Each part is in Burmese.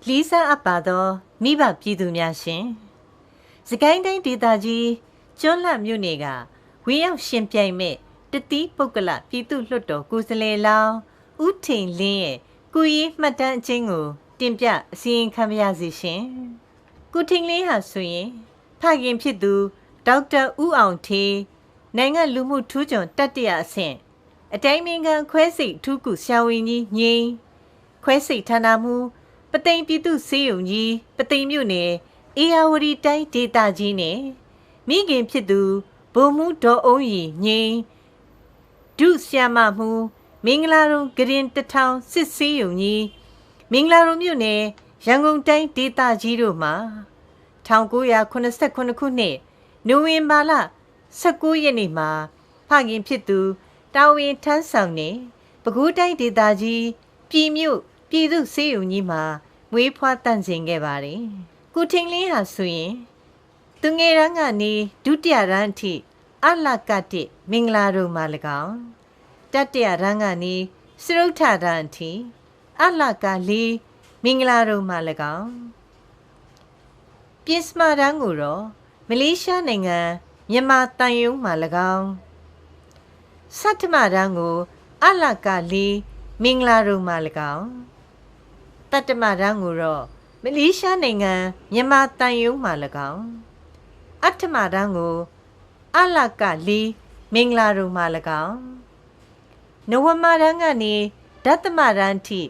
လီဆာအပ်ပါသောမိဘပြည်သူများရှင်စကိုင်းတိုင်းဒေသကြီးကျွန်းလှမြို့နယ်ကဝင်းရောက်ရှင်ပြိုင်မဲ့တတိပုဂ္ဂလပြည်သူလွှတ်တော်ကိုယ်စားလှယ်လောင်းဦးထင်လင်းရဲ့ကိုရေးမှတ်တမ်းအချင်းကိုတင်ပြအစီရင်ခံပါရစေရှင်ကိုထင်လင်းဟာဆိုရင်ဖခင်ဖြစ်သူဒေါက်တာဦးအောင်ထေးနိုင်ငံလူမှုထူးချွန်တတိယအဆင့်အတိုင်းမင်ခံခွဲစိတ်ထူးကုဆရာဝန်ကြီးငိမ့်ခွဲစိတ်ဌာနမှပသိမ်ပြည်သူစေယုံကြီးပသိမ်မြို့နယ်အေယာဝတီတိုင်းဒေသကြီးနဲ့မိခင်ဖြစ်သူဗိုလ်မှူးဒေါ်အုံးရီငိမ့်ဒုဆရာမမှုမင်္ဂလာရုံဂရင်တထောင်စစ်စေးယုံကြီးမင်္ဂလာရုံမြို့နယ်ရန်ကုန်တိုင်းဒေသကြီးတို့မှာ1989ခုနှစ်နိုဝင်ဘာလ19ရက်နေ့မှာဖခင်ဖြစ်သူတာဝန်ထမ်းဆောင်နေပဲခူးတိုင်းဒေသကြီးပြည်မြို့ပြည်သူစေယုံကြီးမှာမွေးဖွားတန့်စင်ခဲ့ပါတယ်။ကိုထင်းလင်းဟာဆိုရင်သူငယ်တန်းကနေဒုတိယတန်းအထိအလကတိမင်္ဂလာရုံမှာ၎င်းတတိယတန်းကနေစရုပ်ထတန်းအထိအလကလေးမင်္ဂလာရုံမှာ၎င်းပြင်စမတန်းကိုတော့မလေးရှားနိုင်ငံမြန်မာတန်ယုံမှာ၎င်းစတ္တမတန်းကိုအလကလေးမင်္ဂလာရုံမှာ၎င်းတတ္တမတန်းကိုတော့မလေးရှားနိုင်ငံမြန်မာတန်ယုံမှာ၎င်းအဋ္ဌမတန်းကိုအလကလေးမင်္ဂလာရုံမှာ၎င်းနဝမတန်းကနေဒသမတန်းထိ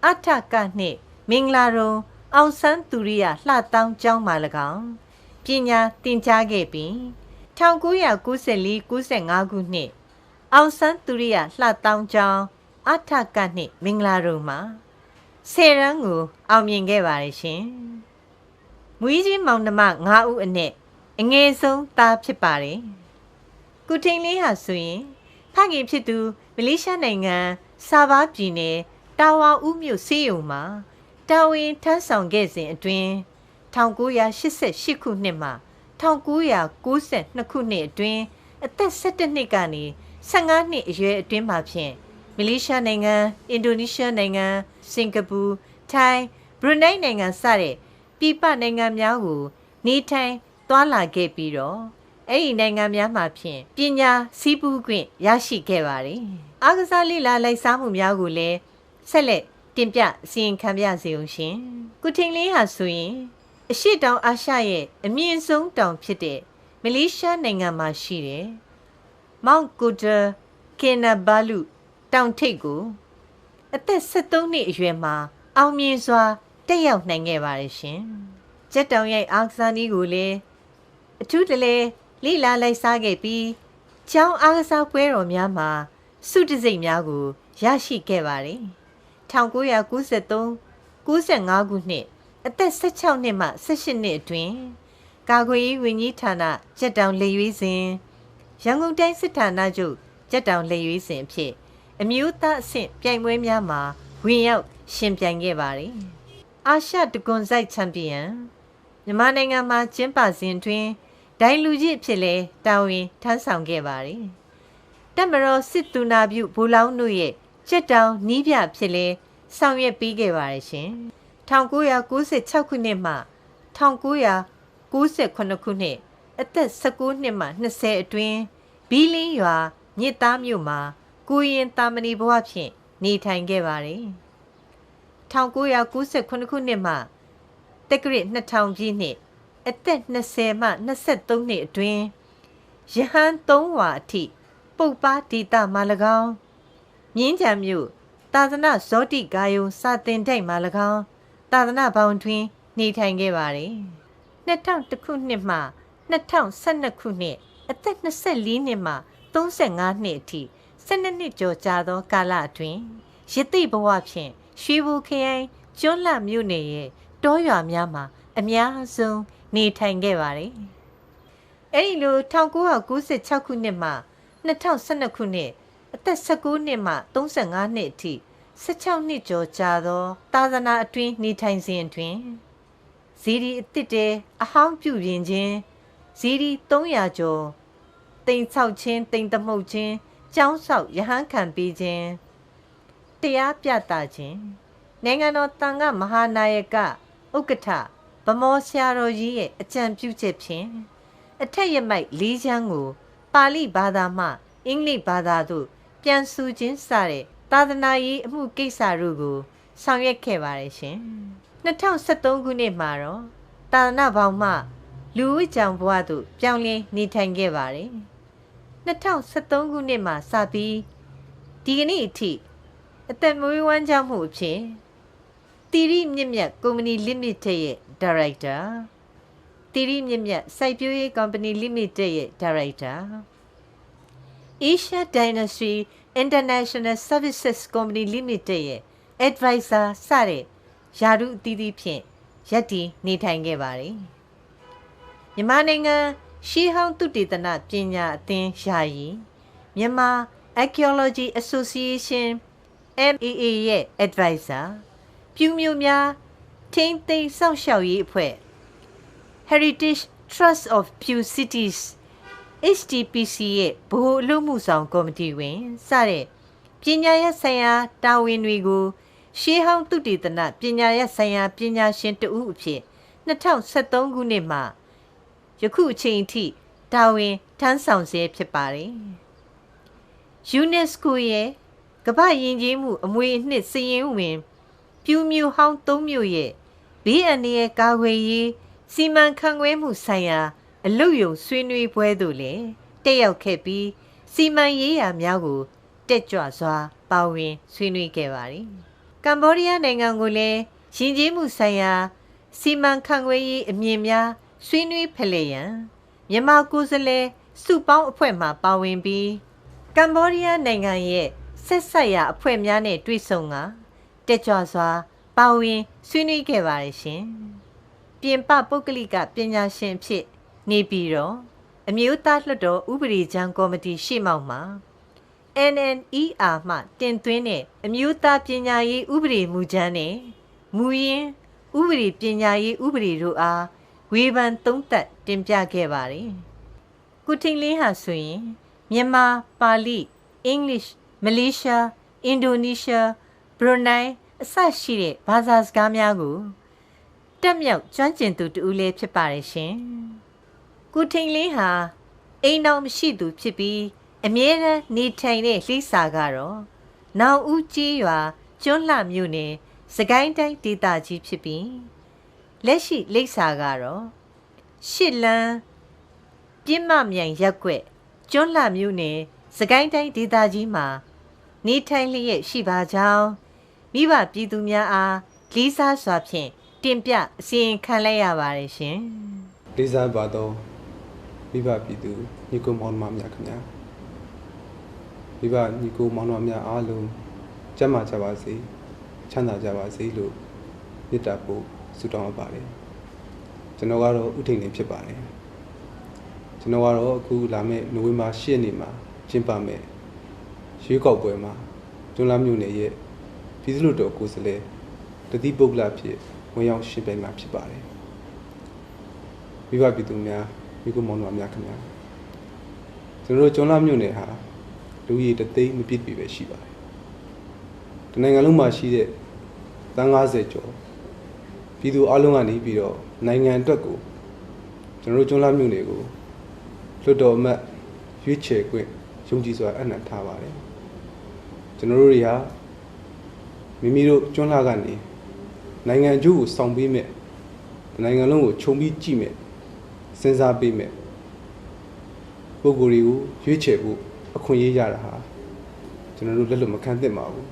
အဋ္ဌကနှင့်မင်္ဂလာရုံအောင်ဆန်းသူရိယလှတောင်းကျောင်းမှာ၎င်းပညာသင်ကြားခဲ့ပြီး1994-95ခုနှစ်အောင်ဆန်းသူရိယလှတောင်းကျောင်းအဋ္ဌကနှင့်မင်္ဂလာရုံမှာ10ရန်ကိုအောင်မြင်ခဲ့ပါတယ်ရှင်။မွေးကြီးမောင်နှမ9ဦးအနက်အငယ်ဆုံးသားဖြစ်ပါတယ်။ကုထိန်လေးဟာဆိုရင်ဖခင်ဖြစ်သူမလေးရှားနိုင်ငံဆာဘားပြည်နယ်တာဝါဦးမြို့စေယုံမှာတာဝန်ထမ်းဆောင်ခဲ့စဉ်အတွင်း1988ခုနှစ်မှ1992ခုနှစ်အတွင်းအသက်17နှစ်ကနေ15နှစ်အရွယ်အတွင်းမှာဖြင့်မလေးရှားနိုင်ငံအင်ဒိုနီးရှားနိုင်ငံစင်ကာပူထိုင်းဘရူနိုင်းနိုင်ငံစတဲ့ပြည်ပနိုင်ငံများကိုနေထိုင်သွားလာခဲ့ပြီးတော့အဲ့ဒီနိုင်ငံများမှာဖြင့်ပညာစီးပူးခွင့်ရရှိခဲ့ပါတယ်။အားကစားလိလာလိုက်စားမှုများကိုလည်းဆက်လက်တင်ပြအစီရင်ခံပြစေဦးရှင်။ကုထင်းလေးဟာဆိုရင်အရှေ့တောင်အာရှရဲ့အမြင့်ဆုံးတောင်ဖြစ်တဲ့မလေးရှားနိုင်ငံမှာရှိတဲ့မောင့်ကူတာကင်နာဘာလူတောင်ထိပ်ကိုအသက်73နှစ်အရွယ်မှာအောင်မြင်စွာတက်ရောက်နိုင်ခဲ့ပါတယ်ရှင်။ကျက်တောင်ရိုက်အားကစားနည်းကိုလည်းအထူးတလဲလိလာလိုက်စားခဲ့ပြီးကျောင်းအားကစားပွဲတော်များမှာစုတစိမ့်များကိုရရှိခဲ့ပါတယ်။1993-95ခုနှစ်အသက်16နှစ်မှ18နှစ်အတွင်းကာကွယ်ရေးဝန်ကြီးဌာနကျက်တောင်လက်ရွေးစဉ်ရန်ကုန်တိုင်းစစ်ဌာနချုပ်ကျက်တောင်လက်ရွေးစဉ်အဖြစ်အမျိုးသားအဆင့်ပြိုင်ပွဲများမှာဝင်ရောက်ရှင်ပြိုင်ခဲ့ပါတယ်။အာရှတကွန်စိုက်ချန်ပီယံမြန်မာနိုင်ငံမှာကျင်းပစဉ်တွင်ဒိုင်လူကြီးအဖြစ်လဲတာဝန်ထမ်းဆောင်ခဲ့ပါတယ်။တပ်မတော်စစ်သူနာပြုဗိုလ်လောင်းတို့ရဲ့ကျက်တောင်နီးပြဖြစ်လဲဆောင်ရွက်ပေးခဲ့ပါတယ်ရှင်။1996ခုနှစ်မှ1998ခုနှစ်အသက်19နှစ်မှ20အတွင်းဘီလင်းရွာမြစ်သားမြို့မှာကိုရင်တာမဏီဘဝဖြင့်နေထိုင်ခဲ့ပါတယ်။1998ခုနှစ်မှတက္ကရာ2000ပြည့်နှစ်အသက်20မှ23နှစ်အတွင်းရဟန်း3ဝါအထိပုပ်ပါဒေတာမှာ၎င်းမြင်းကြံမြို့သာသနာဇောတိကာယုံစာတင်တိုက်မှာ၎င်းသာသနာဘောင်တွင်နေထိုင်ခဲ့ပါတယ်။2001ခုနှစ်မှ2012ခုနှစ်အသက်24နှစ်မှ35နှစ်အထိ12နှစ်ကျော်ကြာသောကာလအတွင်းရတိဘဝဖြင့်ရွှေဘူခရိုင်ကျွန်းလှမြို့နယ်ရဲ့တောရွာများမှာအများဆုံးနေထိုင်ခဲ့ပါတယ်။အဲဒီလို1996ခုနှစ်မှ2012ခုနှစ်အသက်19နှစ်မှ35နှစ်အထိ16နှစ်ကျော်ကြာသောသာသနာအတွင်းနေထိုင်စဉ်အတွင်းဇီဒီအတစ်တဲအဟောင်းပြုပြင်ခြင်းဇီဒီ300ကျော်တိမ်ဆောက်ခြင်းတိမ်သမုတ်ခြင်းကျောင်းဆောက်ရဟန်းခံပေးခြင်းတရားပြသခြင်းနိုင်ငံတော်တန်ခါမဟာနာယက ဥက္ကဋ္ဌဗမောဆရာတော်ကြီးရဲ့အကြံပြုချက်ဖြင့်အထက်ရမိုက်၄ချမ်းကိုပါဠိဘာသာမှအင်္ဂလိပ်ဘာသာသို့ပြန်ဆိုခြင်းစတဲ့သာသနာရေးအမှုကိစ္စတို့ကိုဆောင်ရွက်ခဲ့ပါတယ်ရှင်2013ခုနှစ်မှာတော့သာသနာပေါင်းမှလူဦးကြောင်ဘဝသို့ပြောင်းလဲနေထိုင်ခဲ့ပါတယ်2013ခုနှစ်မှာစပြီးဒီကနေ့အထိအသက်မွေးဝမ်းကြောင်းမှုအဖြစ်တီရီမြင့်မြတ်ကုမ္ပဏီလိမိတက်ရဲ့ဒါရိုက်တာတီရီမြင့်မြတ်စိုက်ပျိုးရေးကုမ္ပဏီလိမိတက်ရဲ့ဒါရိုက်တာ Asia Dynasty International Services Company Limited ရဲ့ advisor စတဲ့ယာရုအသီးသီးဖြင့်ရပ်တည်နေထိုင်ခဲ့ပါတယ်မြန်မာနိုင်ငံရှေးဟောင်းသုတေသနပညာအသင်းယာယီမြန်မာ Archaeology Association MAA ရဲ့ advisor ပြူမျိုးများထိန်းသိမ်းစောင့်ရှောက်ရေးအဖွဲ့ Heritage Trust of Pew Cities HTPC ရဲ့ဗဟိုအလုပ်မှုဆောင်ကော်မတီဝင်စတဲ့ပညာရပ်ဆိုင်ရာတာဝန်တွေကိုရှေးဟောင်းသုတေသနပညာရပ်ဆိုင်ရာပညာရှင်တဦးအဖြစ်2013ခုနှစ်မှာယခုအချိန်အထိတာဝန်ထမ်းဆောင်ဆဲဖြစ်ပါတယ်။ UNESCO ရဲ့ကမ္ဘာ့ယဉ်ကျေးမှုအမွေအနှစ်စာရင်းဝင်ပြူမျိုးဟောင်း၃မျိုးရဲ့ဘေးအန္တရာယ်ကာကွယ်ရေးစီမံခန့်ခွဲမှုဆိုင်ရာအလုပ်ရုံဆွေးနွေးပွဲသို့လည်းတက်ရောက်ခဲ့ပြီးစီမံရေးရာများကိုတက်ကြွစွာပါဝင်ဆွေးနွေးခဲ့ပါတယ်။ကမ္ဘောဒီးယားနိုင်ငံကိုလည်းယဉ်ကျေးမှုဆိုင်ရာစီမံခန့်ခွဲရေးအမြင်များဆွေးနွေးဖလှယ်ရန်မြန်မာကိုယ်စားလှယ်စုပေါင်းအဖွဲ့မှပါဝင်ပြီးကမ္ဘောဒီးယားနိုင်ငံရဲ့ဆက်ဆက်ရာအဖွဲ့များနဲ့တွေ့ဆုံကတက်ကြွစွာပါဝင်ဆွေးနွေးခဲ့ပါတယ်ရှင်။ပြင်ပပုဂ္ဂလိကပညာရှင်ဖြစ်နေပြီးတော့အမျိုးသားလွှတ်တော်ဥပဒေကြမ်းကော်မတီရှေ့မှောက်မှာ NNER မှတင်သွင်းတဲ့အမျိုးသားပညာရေးဥပဒေမူကြမ်းနဲ့မူရင်းဥပဒေပညာရေးဥပဒေတို့အားဝေဖန်သုံးသပ်တင်ပြခဲ့ပါတယ်။ကုထိန်လင်းဟာဆိုရင်မြန်မာပါဠိအင်္ဂလိပ်မလေးရှားအင်ဒိုနီးရှားဘရူနိုင်းအစရှိတဲ့ဘာသာစကားများကိုတက်မြောက်ကျွမ်းကျင်သူတူလည်းဖြစ်ပါတယ်ရှင်။ကုထိန်လင်းဟာအိမ်တော်မရှိသူဖြစ်ပြီးအမြဲတမ်းနေထိုင်တဲ့လှိစာကတော့နောင်ဦးကြီးရွာကျွန်းလှမြို့နယ်စကိုင်းတိုင်းဒေသကြီးဖြစ်ပြီးလက်ရှိလိပ်စာကတော့ရှစ်လန်းပြင်းမမြိုင်ရက်ွက်ကျွန်းလှမြို့နယ်စကိုင်းတိုင်းဒေသကြီးမှာနေထိုင်လျက်ရှိပါကြောင်းမိဘပြည်သူများအားလေးစားစွာဖြင့်တင်ပြအစီရင်ခံလိုက်ရပါတယ်ရှင်။လေးစားပါတော့မိဘပြည်သူညီကိုမောင်နှမများခင်ဗျာမိဘညီကိုမောင်နှမများအားလုံးကျန်းမာကြပါစေချမ်းသာကြပါစေလို့မေတ္တာပို့ဆုတောင်းပါတယ်ကျွန်တော်ကတော့ဥထိန်နေဖြစ်ပါတယ်ကျွန်တော်ကတော့အခုလာမယ့်နိုဝင်ဘာ10ရက်နေ့မှာကျင်းပမယ်ရွေးကောက်ပွဲမှာကျွန်းလာမြို့နယ်ရဲ့ပြည်သူ့လွှတ်တော်ကိုယ်စားလှယ်တတိပုဂ္ဂလဖြစ်ဝင်ရောက်ရှင်ပြိုင်မှာဖြစ်ပါတယ်မိဘပြည်သူများမိကိုမောင်နှမများခင်ဗျာကျွန်တော်တို့ကျွန်းလာမြို့နယ်ဟာလူကြီးတသိန်းမပြည့်ပြီပဲရှိပါတယ်တနိုင်ငံလုံးမှာရှိတဲ့တန်း90ကျော်ပြည်သူအလုံးကနေပြီးတော့နိုင်ငံအတွက်ကိုကျွန်တော်တို့ကျွန်းလာမြို့နယ်ကိုလွှတ်တော်အမတ်ရွေးချယ်ခွင့်ယုံကြည်စွာအနံ့ထားပါတယ်ကျွန်တော်တို့တွေဟာမိမိတို့ကျွန်းလာကနေနိုင်ငံအကျိုးကိုဆောင်ပေးမဲ့နိုင်ငံလုံးကိုခြုံပြီးကြည့်မဲ့စဉ်းစားပေးမဲ့ပုဂ္ဂိုလ်တွေကိုရွေးချယ်ဖို့အခွင့်အရေးရတာဟာကျွန်တော်တို့လက်လွတ်မခံသင့်ပါဘူး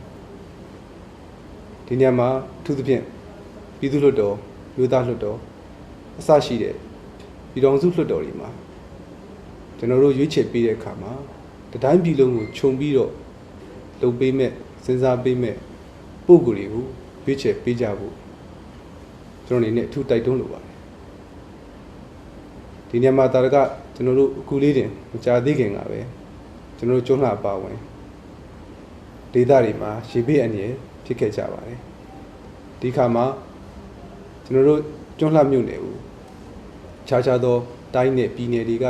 ဒီနေရာမှာအထူးသဖြင့်ပြည်သူ့လွှတ်တော်မြို့သားလွှတ်တော်အစရှိတဲ့ပြည်ထောင်စုလွှတ်တော်တွေမှာကျွန်တော်တို့ရွေးချယ်ပေးတဲ့အခါမှာတတိုင်းပြည်လုံးကိုခြုံပြီးတော့လုပ်ပေးမဲ့စဉ်းစားပေးမဲ့ပုဂ္ဂိုလ်တွေကိုရွေးချယ်ပေးကြဖို့ကျွန်တော်အနေနဲ့အထူးတိုက်တွန်းလိုပါတယ်ဒီနေရာမှာတာရကကျွန်တော်တို့အခုလေးတင်မကြာသေးခင်ကပဲကျွန်တော်တို့ကျွန်းလှပါဝင်ဒေသတွေမှာရေဘေးအန္တရာယ်ဖြစ်ခဲ့ကြပါတယ်ဒီခါမှာကျွန်တော်တို့ကျွန်းလှမြို့နယ်ကိုခြားခြားသောတိုင်းနယ်ပြည်နယ်တွေက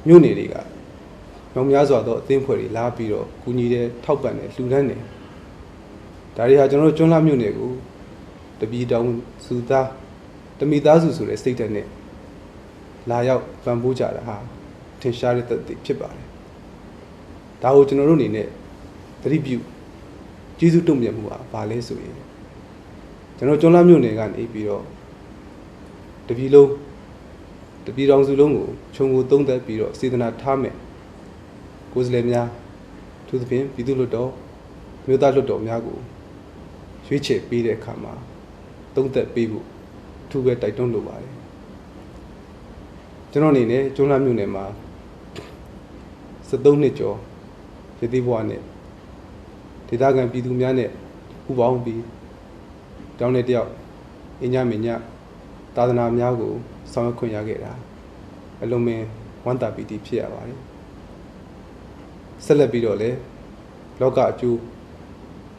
မြို့နယ်တွေကမြောင်များစွာသောအသင်းဖွဲ့တွေလာပြီးတော့ကူညီတဲ့ထောက်ပံ့တဲ့လှူဒန်းတယ်ဒါတွေဟာကျွန်တော်တို့ကျွန်းလှမြို့နယ်ကို တပီတောင်စုသားတမိသားစုဆိုတဲ့စိတ်ဓာတ်နဲ့လာရောက်ပံ့ပိုးကြတာဟာထင်ရှားတဲ့သက်သေဖြစ်ပါတယ်ဒါကိုကျွန်တော်တို့အနေနဲ့သတိပြုကျေးဇူးတုံ့ပြန်မှုပါဘာလဲဆိုရင်ကျွန်တော်ကျွန်းလာမြို့နယ်ကနေပြီးတော့တပီလုံးတပီတောင်စုလုံးကိုခြုံကိုသုံးသက်ပြီးတော့စေတနာထားမယ်ကိုယ်စားလှယ်များသူသဖြင့်ပြည်သူ့လွှတ်တော်မြို့သားလွှတ်တော်များကိုရွေးချယ်ပေးတဲ့အခါမှာသုံးသက်ပေးဖို့အထူးပဲတိုက်တွန်းလိုပါတယ်ကျွန်တော်အနေနဲ့ကျွန်းလာမြို့နယ်မှာ73နှစ်ကျော်ရည်တည်ဘဝနဲ့ဒေသခံပြည်သူများနဲ့ပူးပေါင်းပြီးတောင်းတဲ့တယောက်အင်းညမင်းညသာသနာများကိုဆောင်ရွက်ခွင့်ရခဲ့တာအလုံးမင်းဝမ်းသာပီတိဖြစ်ရပါတယ်ဆက်လက်ပြီးတော့လည်းလောကအကျိုး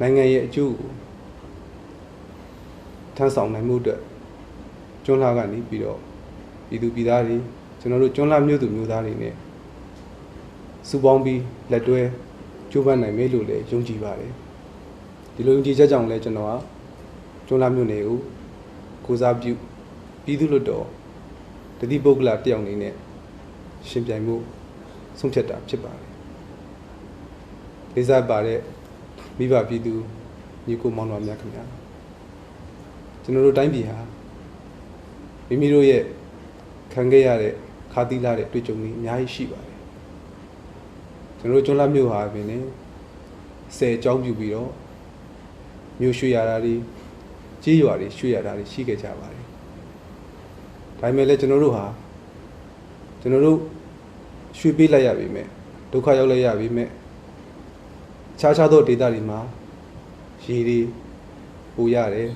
နိုင်ငံရဲ့အကျိုးကိုထမ်းဆောင်နိုင်မှုအတွက်ကျွန်းလာကနေပြီးတော့ပြည်သူပြည်သားတွေကျွန်တော်တို့ကျွန်းလာမြို့သူမြို့သားတွေနဲ့စုပေါင်းပြီးလက်တွဲကျိုးပန်းနိုင်မယ်လို့လည်းယုံကြည်ပါတယ်ဒီလိုယုံကြည်ချက်ကြောင့်လည်းကျွန်တော်ကကျွန်းလာမြို့နယ်ကိုကိုစားပြုပြည်သူ့လွှတ်တော်တတိပုဂ္ဂလတယောက်အနေနဲ့ရှင်ပြိုင်မှုဆုံးဖြတ်တာဖြစ်ပါတယ်လေးစားပါတဲ့မိဘပြည်သူညီကိုမောင်နှမများခင်ဗျာကျွန်တော်တို့တိုင်းပြည်ဟာမိမိတို့ရဲ့ခံခဲ့ရတဲ့ခါသီးလာတဲ့တွေ့ကြုံတွေအများကြီးရှိပါတယ်ကျွန်တော်တို့ကျွန်းလာမြို့ဟာပင်လည်း10အကြောင်းပြုပြီးတော့မြို့ရွှေရတာတွေကြီးရွာတွေရွှေရတာတွေရှိခဲ့ကြပါတယ်ဒါပေမဲ့လည်းကျွန်တော်တို့ရွှေပေးလိုက်ရပြီမဲ့ဒုက္ခရောက်လိုက်ရပြီမဲ့ခြားသောဒေသတွေမှာရေတွေပိုရတယ်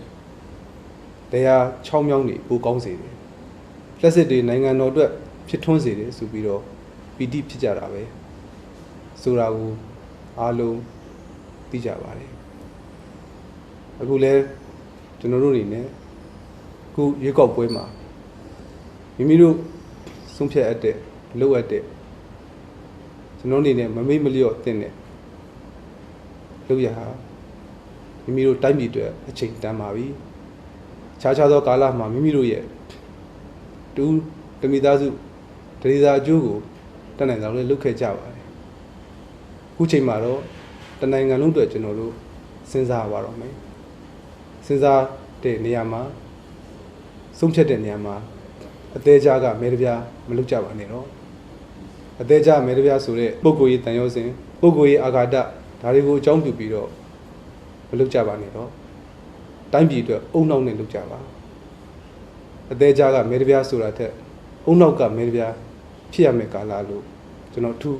တရားချောင်းမြောင်းတွေပိုကောင်းစေတယ်လက်စစ်တွေနိုင်ငံတော်အတွက်ဖြစ်ထွန်းစေတယ်ဆိုပြီးတော့ပီတိဖြစ်ကြတာပဲဆိုတာကိုအားလုံးသိကြပါတယ်အခုလဲကျွန်တော်တို့အနေနဲ့ခုရွေးကောက်ပွဲမှာမိမိတို့ဆုံးဖြတ်အပ်တဲ့လုပ်အပ်တဲ့ကျွန်တော်အနေနဲ့မမေ့မလျော့တဲ့နဲ့လုပ်ရဟာမိမိတို့တိုင်းပြည်အတွက်အချိန်တန်ပါပြီခြားသောကာလမှာမိမိတို့ရဲ့တူတမိသားစုဒရိသာအကျိုးကိုတတ်နိုင်အောင်လည်းလုပ်ခဲ့ကြပါတယ်ခုချိန်မှာတော့တနိုင်ငံလုံးအတွက်ကျွန်တော်တို့စဉ်းစားပါတော့မယ်စဉ်းစားတဲ့နေရာမှာဆုံးဖြတ်တဲ့နေရာမှာအသေးချာကမဲတပြားမလုပ်ကြပါနဲ့တော့အသေးချာမဲတပြားဆိုတဲ့ပုဂ္ဂိုလ်ရေးတန်ရုံးစဉ်ပုဂ္ဂိုလ်ရေးအာဃာတဒါတွေကိုအကြောင်းပြုပြီးတော့မလုပ်ကြပါနဲ့တော့တိုင်းပြည်အတွက်အုံနောက်နဲ့လုပ်ကြပါအသေးချာကမဲတပြားဆိုတာထက်အုံနောက်ကမဲတပြားဖြစ်ရမယ့်ကာလလို့ကျွန်တော်ထူး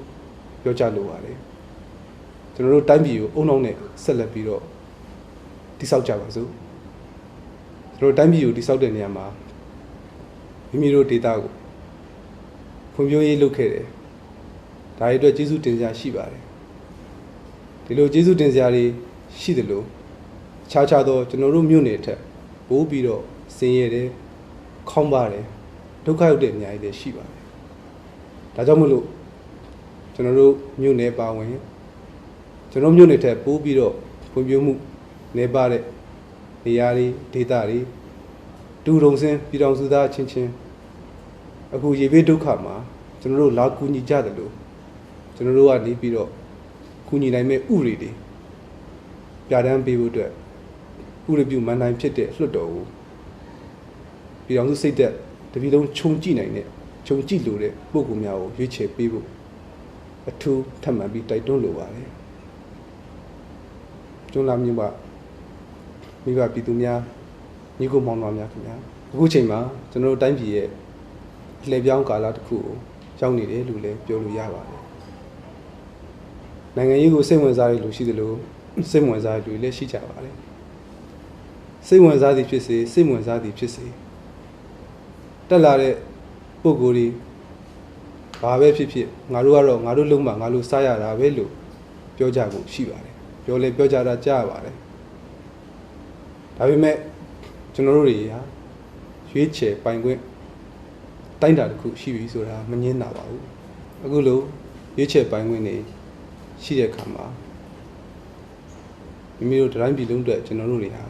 ပြောကြလိုပါတယ်ကျွန်တော်တို့တိုင်းပြည်ကိုအုံနောက်နဲ့ဆက်လက်ပြီးတော့တိဆောက်ကြပါစို့ကျွန်တော်တိုင်းပြည်ကိုတိဆောက်တဲ့နေရာမှာမိမိတို့ဒေတာကိုဖွံ့ဖြိုးရေးလုပ်ခဲ့တယ်ဒါတွေအတွက်ကျေးဇူးတင်စရာရှိပါတယ်ဒီလိုကျေးဇူးတင်စရာတွေရှိတယ်လို့ခြားသောကျွန်တော်တို့မြို့နယ်ထက်ပိုးပြီးတော့ဆင်းရဲတယ်ခေါင်းပါတယ်ဒုက္ခရောက်တဲ့အများကြီးလည်းရှိပါတယ်ဒါကြောင့်မို့လို့ကျွန်တော်တို့မြို့နယ်ပါဝင်ကျွန်တော်မြို့နယ်ထက်ပိုးပြီးတော့ဖွံ့ဖြိုးမှုနေပါတဲ့နေရာတွေဒေသတွေတူတုံစင်းပြည်တော်စုသားချင်းချင်းအခုရေဘေးဒုက္ခမှာကျွန်တော်တို့လာကူညီကြတယ်လို့ကျွန်တော်တို့ကနေပြီးတော့ကူညီနိုင်မဲ့ဥတွေပြဋ္ဌာန်းပေးဖို့အတွက်ဥရပြုမန်တိုင်းဖြစ်တဲ့လွှတ်တော်ကိုပြည်တော်စုစိတ်သက်တပြည်လုံးခြုံကြည့်နိုင်တဲ့ခြုံကြည့်လို့တဲ့ပုဂ္ဂိုလ်များကိုရွေးချယ်ပေးဖို့အထူးထပ်မံပြီးတိုက်တွန်းလိုပါတယ်ကျွန်းလာမြို့မှာမိဘပြည်သူများညီကိုမောင်နှမများခင်ဗျာအခုချိန်မှာကျွန်တော်တို့တိုင်းပြည်ရဲ့လှည့်ပြောင်းကာလတစ်ခုကိုရောက်နေတယ်လို့လည်းပြောလို့ရပါတယ်နိုင်ငံရေးကိုစိတ်ဝင်စားရလို့ရှိသလိုစိတ်ဝင်စားရလို့လည်းရှိကြပါတယ်စိတ်ဝင်စားသည်ဖြစ်စေစိတ်ဝင်စားသည်ဖြစ်စေတက်လာတဲ့ပုံကိုယ်ကြီးဘာပဲဖြစ်ဖြစ်ငါတို့ကတော့ငါတို့လုံးမှာငါတို့စားရတာပဲလို့ပြောကြဖို့ရှိပါတယ်ပြောကြတာကြားရပါတယ်ဒါပေမဲ့ကျွန်တော်တို့တွေဟာရွေးချယ်ပိုင်ခွင့်တိုင်းတာတစ်ခုရှိပြီဆိုတာမငြင်းတာပါဘူးအခုလိုရွေးချယ်ပိုင်ခွင့်နေရှိတဲ့အခါမှာမိမိတို့တိုင်းပြည်လုံးအတွက်ကျွန်တော်တို့တွေဟာ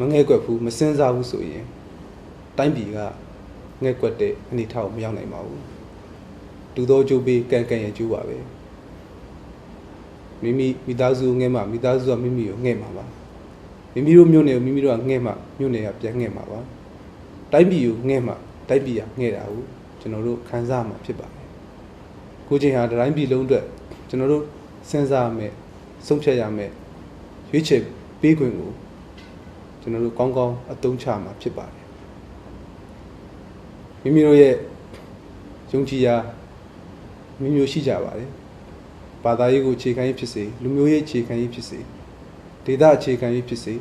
မငဲ့ကွက်ဘူးမစင်စားဘူးဆိုရင်တိုင်းပြည်ကငဲ့ကွက်တဲ့အနေထားကိုမရောက်နိုင်ပါဘူးတူသောကျိုးပေးကန်ရဲ့ကျိုးပါပဲမိသားစုငဲ့မှမိသားစုကမိမိကိုငဲ့မှာပါမိမိတို့မျိုးနယ်ကိုမိမိတို့ကငဲ့မှမျိုးနယ်ကပြန်ငဲ့မှာပါတိုင်းပြည်ကိုငဲ့မှတိုင်းပြည်ကငဲ့တာကိုကျွန်တော်တို့ခံစားမှာဖြစ်ပါတယ်ကိုချင်းဟာတိုင်းပြည်လုံးအတွက်ကျွန်တော်တို့စဉ်းစားမယ်ဆုံးဖြတ်ရမယ်ရွေးချယ်ပေးခွင့်ကိုကျွန်တော်တို့ကောင်းကောင်းအသုံးချမှာဖြစ်ပါတယ်မိမိတို့ရဲ့ယုံကြည်ရာမျိုးရှိကြပါတယ်ဘာသာရေးကိုအခြေခံရေးဖြစ်စေလူမျိုးရေးအခြေခံရေးဖြစ်စေဒေသအခြေခံရေးဖြစ်စေ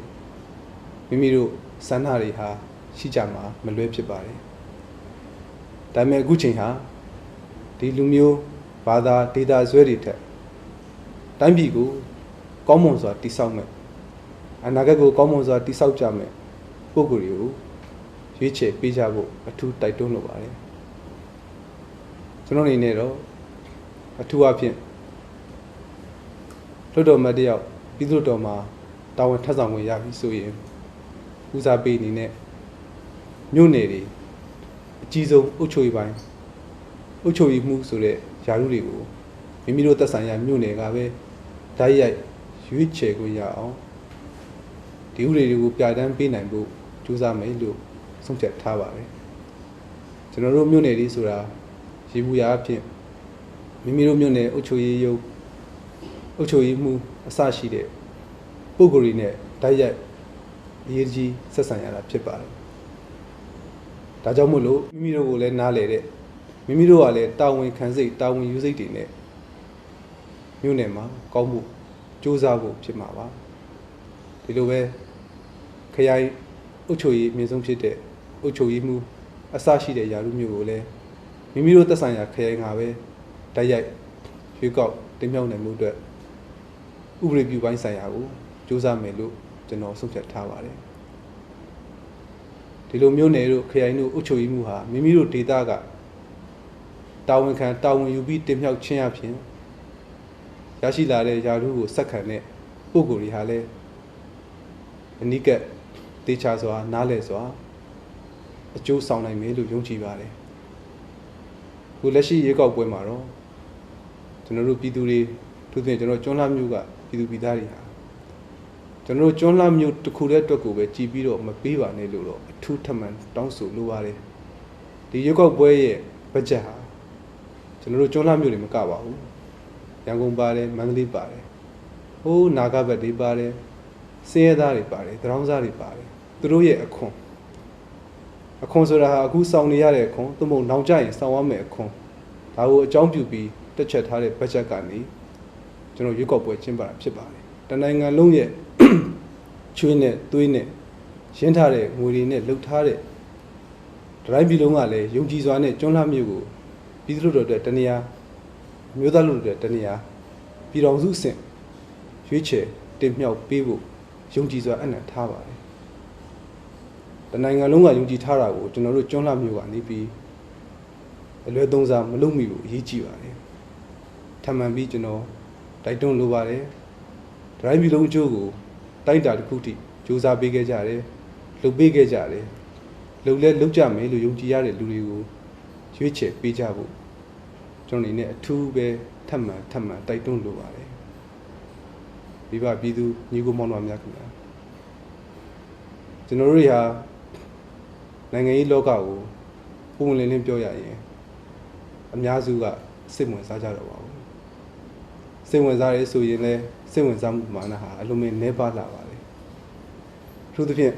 မိမိတို့စန္ဒတွေဟာရှိကြမှာမလွဲဖြစ်ပါတယ်ဒါပေမဲ့အခုချိန်ဟာဒီလူမျိုးဘာသာဒေသဆွဲတွေထက်တိုင်းပြည်ကိုကောင်းမွန်စွာတည်ဆောက်မယ်အနာဂတ်ကိုကောင်းမွန်စွာတည်ဆောက်ကြမယ်ပုဂ္ဂိုလ်တွေကိုရွေးချယ်ပေးကြဖို့အထူးတိုက်တွန်းလိုပါတယ်ကျွန်တော်အနေနဲ့တော့အထူးအဖြင့်လွှတ်တော်မတ်တယောက်ပြည်သူ့တော်မှာတာဝန်ထမ်းဆောင်ခွင့်ရပြီဆိုရင်ဦးစားပေးအနေနဲ့မြို့နယ်တွေအကြီးဆုံးအုပ်ချုပ်ရေးပိုင်းအုပ်ချုပ်ရေးမှုဆိုတဲ့ယာရုတွေကိုမိမိတို့သက်ဆိုင်ရာမြို့နယ်ကပဲဓာတ်ရိုက်ရွေးချယ်ခွင့်ရအောင်ဒီဥပဒေတွေကိုပြဋ္ဌာန်းပေးနိုင်ဖို့ကြိုးစားမယ်လို့ဆုံးဖြတ်ထားပါတယ်ကျွန်တော်တို့မြို့နယ်တွေဆိုတာရေဘူးရာအဖြစ်မိမိတို့မြို့နယ်အုပ်ချုပ်ရေးရုပ်အုပ်ချုပ်ရေးမှုအစရှိတဲ့ပုဂ္ဂိုလ်တွေနဲ့ဓာတ်ရိုက်အရေးကြီးဆက်ဆံရတာဖြစ်ပါတယ်ဒါကြောင့်မို့လို့မိမိတို့ကိုလည်းနားလည်တဲ့မိမိတို့ကလည်းတာဝန်ခံစိတ်တာဝန်ယူစိတ်တွေနဲ့မြို့နယ်မှာကောင်းမှုစူးစမ်းဖို့ဖြစ်မှာပါဒီလိုပဲခရိုင်အုပ်ချုပ်ရေးအမြင့်ဆုံးဖြစ်တဲ့အုပ်ချုပ်ရေးမှုအစရှိတဲ့ယာရုမျိုးကိုလည်းမိမိတို့သက်ဆိုင်ရာခရိုင်ကပဲဓာတ်ရိုက်ရွေးကောက်တင်မြှောက်နိုင်မှုအတွက်ဥပဒေပြုပိုင်းဆိုင်ရာကိုစူးစမ်းမယ်လို့ကျွန်တော်ဆုံးဖြတ်ထားပါတယ်ဒီလိုမျိုးနယ်တို့ခရိုင်တို့အုပ်ချုပ်ရေးမှုဟာမိမိတို့ဒေသကတာဝန်ခံတာဝန်ယူပြီးတင်မြှောက်ခြင်းအပြင်ရရှိလာတဲ့ယာရုကိုစက္ကန့်နဲ့ပုဂ္ဂိုလ်တွေဟာလည်းအနိကတေချာစွာနားလည်စွာအကျိုးဆောင်နိုင်မယ်လို့ယုံကြည်ပါတယ်ခုလက်ရှိရေကောက်ပွဲမှာတော့ကျွန်တော်တို့ပြည်သူတွေသူပြင်ကျွန်တော်ကျွန်းလှမြို့ကပြည်သူပြည်သားတွေဟာကျွန်တော်တို့ကျွန်းလှမြို့တစ်ခုတည်းအတွက်ကိုပဲကြည်ပြီးတော့မပေးပါနဲ့လို့တော့အထူးထမှန်တောင်းဆိုလိုပါတယ်ဒီရေကောက်ပွဲရဲ့ဘတ်ဂျက်ဟာကျွန်တော်တို့ကျွန်းလှမြို့တွေမကပါဘူးရန်ကုန်ပါတယ်မန္တလေးပါတယ်ဟိုးနာဂဘက်တွေပါတယ်စင်းရဲသားတွေပါတယ်တရောင်းစားတွေပါတယ်သူတို့ရဲ့အခွန်ဆိုတာဟာအခုစောင့်နေရတဲ့အခွန်သို့မဟုတ်နောက်ကျရင်စောင့်ရမယ့်အခွန်ဒါကိုအကြောင်းပြုပြီးတက်ချက်ထားတဲ့ဘတ်ဂျက်ကနေကျွန်တော်ရွေးကောက်ပွဲကျင်းပတာဖြစ်ပါတယ်တနိုင်ငံလုံးရဲ့ချွေးနဲ့သွေးနဲ့ရင်းထားတဲ့ငွေတွေနဲ့လှုပ်ထားတဲ့တိုင်းပြည်လုံးကလည်းယုံကြည်စွာနဲ့ကျွန်းလှမြို့ကိုပြည်သူ့တော်အတွက်တနေရာမျိုးသားလူတွေတနေရာပြည်တော်စုအဆင့်ရွေးချယ်တင်မြှောက်ပေးဖို့ယုံကြည်စွာအနံ့ထားပါတယ်တနိုင်ငံလုံးကယုံကြည်ထားတာကိုကျွန်တော်တို့ကျွန်းလှမြို့ကနေပြီးအလွဲသုံးစားမလုပ်မိဘူးအရေးကြီးပါတယ်ထပ်မံပြီးကျွန်တော်တိုက်တွန်းလိုပါတယ်တိုင်းပြည်လုံးအကျိုးကိုတိုက်တာတစ်ခုထိစူးစမ်းပေးခဲ့ကြတယ်လှုပ်ပေးခဲ့ကြတယ်လှုပ်လဲလှုပ်ကြမယ်လို့ယုံကြည်ရတဲ့လူတွေကိုရွေးချယ်ပေးကြဖို့ကျွန်တော်အနေနဲ့အထူးပဲထပ်မံတိုက်တွန်းလိုပါတယ်မိဘပြည်သူညီကိုမောင်နှမများခင်ဗျာကျွန်တော်တို့တွေဟာနိုင်ငံရေးလောကကိုပုံလင်းလင်းပြောရရင်အများစုကစိတ်ဝင်စားကြတော့ပါဘူးစိတ်ဝင်စားရဲဆိုရင်လည်းစိတ်ဝင်စားမှုမာနဟာအလုံးမင်းနှဲပါလာပါတယ်ထို့သဖြင့်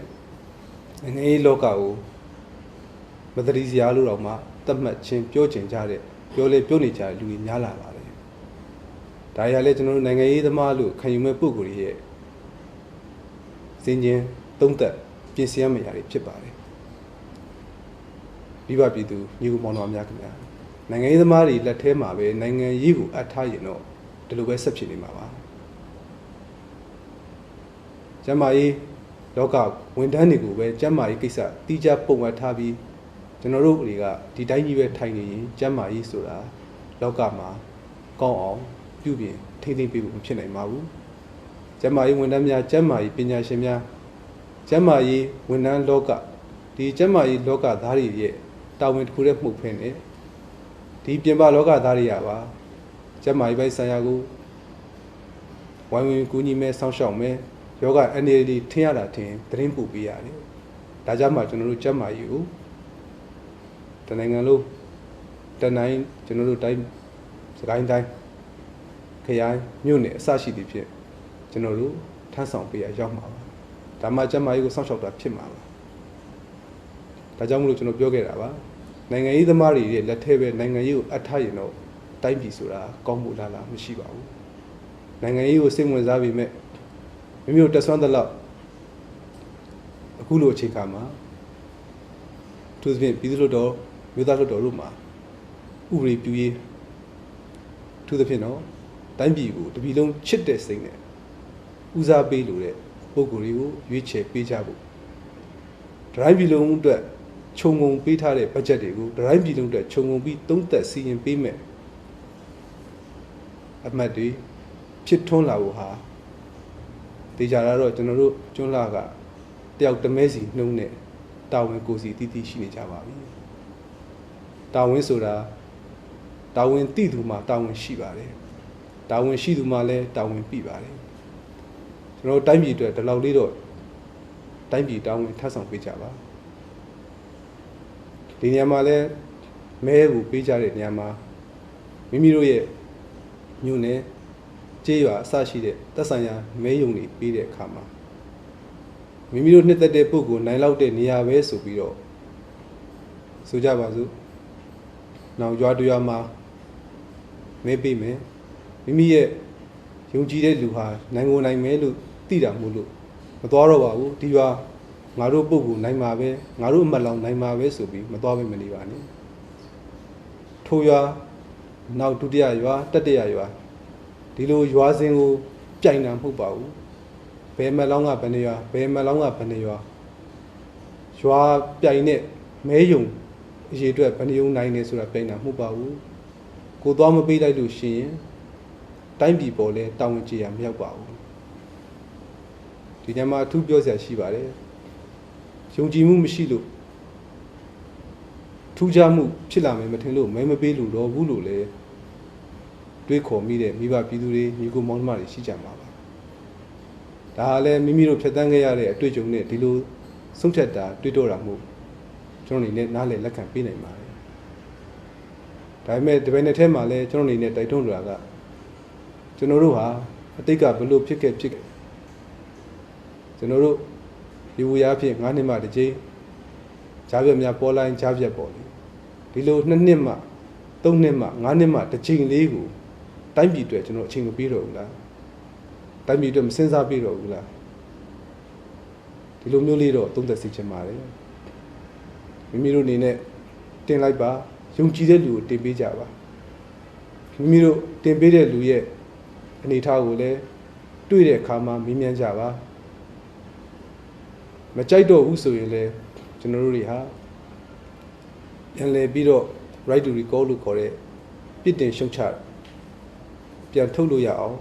နိုင်ငံရေးလောကကိုမတရီစရာလို့တော့မှတတ်မှတ်ခြင်းပြောချင်ကြတဲ့ပြောနေကြတဲ့လူတွေများလာပါတယ်ဒါရလည်းကျွန်တော်တို့နိုင်ငံရေးသမားလို့ခံယူမဲ့ပုဂ္ဂိုလ်တွေရဲ့စင်ချင်းသုံးသက်ပြင်ဆင်ရမယ့်အရာတွေဖြစ်ပါတယ်မိဘပြည်သူညီကိုမောင်နှမများခင်ဗျာနိုင်ငံရေးသမားတွေလက်ထဲမှာပဲနိုင်ငံရေးကိုအပ်ထားရင်တော့ဒီလိုပဲဆက်ဖြစ်နေမှာပါကျမ်းမာရေးလောကဝန်ထမ်းတွေကိုပဲကျမ်းမာရေးကိစ္စတီးခြားပုံမှန်ထားပြီးကျွန်တော်တို့တွေကဒီတိုင်းကြီးပဲထိုင်နေရင်ကျမ်းမာရေးဆိုတာလောကမှာကောင်းအောင်ပြုပြင်ထိန်းသိမ်းပေးဖို့မဖြစ်နိုင်ပါဘူးကျမ်းမာရေးဝန်ထမ်းများကျမ်းမာရေးပညာရှင်များ ကျမ်းမာရေးဝန်ထမ်းလောကဒီကျမ်းမာရေးလောကသားတွေရဲ့တာဝန်တစ်ခုတည်းမှုဖင်နေဒီပြင်ပလောကသားတွေရပါကျမ်းမာရေးပိုင်းဆိုင်ရာကိုဝိုင်းဝန်းကူညီမဲ့စောင့်ရှောက်မဲ့ယောဂအနေဒီထင်ရတာထင်သတင်းပို့ပေးရတယ်ဒါကြောင့်မှကျွန်တော်တို့ကျမ်းမာရေးကိုတနိုင်ငံလုံးတနိုင်ကျွန်တော်တို့တိုင်းစကိုင်းတိုင်းခရိုင်မြို့နယ်အစရှိသည်ဖြင့်ကျွန်တော်တို့ထမ်းဆောင်ပေးရရောက်မှာပါဒါမှကျမ်းမာရေးကိုစောင့်ရှောက်တာဖြစ်မှာပါဒါကြောင့်မလို့ကျွန်တော်ပြောခဲ့တာပါနိုင်ငံရေးသမားတွေရဲ့လက်ထဲပဲနိုင်ငံရေးကိုအပ်ထားရင်တော့တိုင်းပြည်ဆိုတာကောင်းမှုလားမရှိပါဘူးနိုင်ငံရေးကိုစိတ်ဝင်စားပြီးမဲ့မိမိတို့တက်ဆွမ်းသလောက်အခုလိုအချိန်ခါမှာသူစပြင်ပြည်သူ့လွှတ်တော်မြို့သားလွှတ်တော်တို့မှာဥပဒေပြုရေးသူသဖြင့်တော့တိုင်းပြည်ကိုတပြည်လုံးချစ်တဲ့စိတ်နဲ့ဦးစားပေးလို့တဲ့ပုဂ္ဂိုလ်တွေကိုရွေးချယ်ပေးကြဖို့တိုင်းပြည်လုံးအတွက်ခြုံငုံပေးထားတဲ့ဘတ်ဂျက်တွေကိုတိုင်းပြည်လုံးအတွက်ခြုံငုံပြီးသုံးသက်စီရင်ပေးမယ်အမှတ်တွေဖြစ်ထွန်းလာဖို့ဟာတေချာတော့ကျွန်တော်တို့ကျွန်းလာကတယောက်တမဲစီနှုံးနဲ့တာဝန်ကိုစီတီးတီးရှိနေကြပါပြီတာဝန်ဆိုတာတာဝန်သိသူမှာတာဝန်ရှိပါတယ်တာဝန်ရှိသူမှာလည်းတာဝန်ပြပါတယ်ကျွန်တော်တိုင်းပြည်အတွက်ဒီလောက်လေးတော့တိုင်းပြည်တာဝန်ထပ်ဆောင်ပေးကြပါဒီနေရာမှာလည်းမဲကိုပေးကြတဲ့နေရာမှာမိမိတို့ရဲ့မြို့နယ်ကျေးရွာအစရှိတဲ့သက်ဆိုင်ရာမဲယုံတွေပေးတဲ့အခါမှာမိမိတို့နှစ်သက်တဲ့ပုဂ္ဂိုလ်နိုင်လောက်တဲ့နေရာပဲဆိုပြီးတော့ဆိုကြပါစို့နောက်ရွာတွေမှာမဲပေးမယ်မိမိရဲ့ယုံကြည်တဲ့လူဟာနိုင်ကိုနိုင်မယ်လို့သိတာမို့လို့မသွားတော့ပါဘူးဒီရွာငါတို့ပုဂ္ဂိုလ်နိုင်မှာပဲငါတို့အမတ်လောင်နိုင်မှာပဲဆိုပြီးမသွားဘဲမနေပါနဲ့ထိုရွာနောက်ဒုတိယရွာတတိယရွာဒီလိုရွာစဉ်ကိုပြိုင်တာမဟုတ်ပါဘူးဘယ်မလောင်းကဘယ်နေရွာဘယ်မလောင်းကဘယ်နေရွာရွာပြိုင်နဲ့မဲယုံအရေးအတွက်ဘယ်နေယုံနိုင်နေဆိုတာပြိုင်တာမဟုတ်ပါဘူးကိုသွားမပေးလိုက်လို့ရှိရင်တိုင်းပြည်ပေါ်လဲတာဝန်ကျေရမရောက်ပါဘူးဒီညမှာအထူးပြောစရာရှိပါတယ်ယုံကြည်မှုမရှိလို့ထူးခြားမှုဖြစ်လာမယ်မထင်လို့မဲမပေးလို့တော့ဘူးလို့လေတွေးခေါ်မိတဲ့မိဘပြည်သူတွေညီကိုမောင်နှမတွေရှိကြမှာပါဒါဟာလည်းမိမိတို့ဖြတ်သန်းခဲ့ရတဲ့အတွေ့အကြုံနဲ့ဒီလိုဆုံးဖြတ်တာတွေးတော့တာမို့ကျွန်တော်အနေနဲ့နားလည်လက်ခံပေးနိုင်ပါတယ်ဒါပေမဲ့ဒီပိုင်းနဲ့ထဲမှာလည်းကျွန်တော်အနေနဲ့တိုက်တွန်းလိုတာကကျွန်တော်တို့ဟာအတိတ်ကဘလို့ဖြစ်ခဲ့ကျွန်တော်တို့ဒီဝူရားဖြစ်9နှစ်မှတစ်ကြိမ်ကြားပြတ်များပေါ်လိုင်းကြားပြတ်ပေါ်လေဒီလို2နှစ်မှ3နှစ်မှ9နှစ်မှတစ်ကြိမ်လေးကိုတိုင်းပြည်အတွက်ကျွန်တော်အချိန်မပေးတော့ဘူးလားတိုင်းပြည်အတွက်မစဉ်းစားပေးတော့ဘူးလားဒီလိုမျိုးလေးတော့သုံးသက်စေချင်ပါတယ်မိမိတို့အနေနဲ့တင်လိုက်ပါယုံကြည်တဲ့လူကိုတင်ပေးကြပါမိမိတို့တင်ပေးတဲ့လူရဲ့အနေအထားကိုလည်းတွေ့တဲ့အခါမှာမေးမြန်းကြပါမကြိုက်တော့ဘူးဆိုရင်လည်းကျွန်တော်တို့တွေဟာပြန်လည်ပြီးတော့ right to recall လို့ခေါ်တဲ့ပြစ်တင်ရှုတ်ချပြန်ထုတ်လို့ရအောင်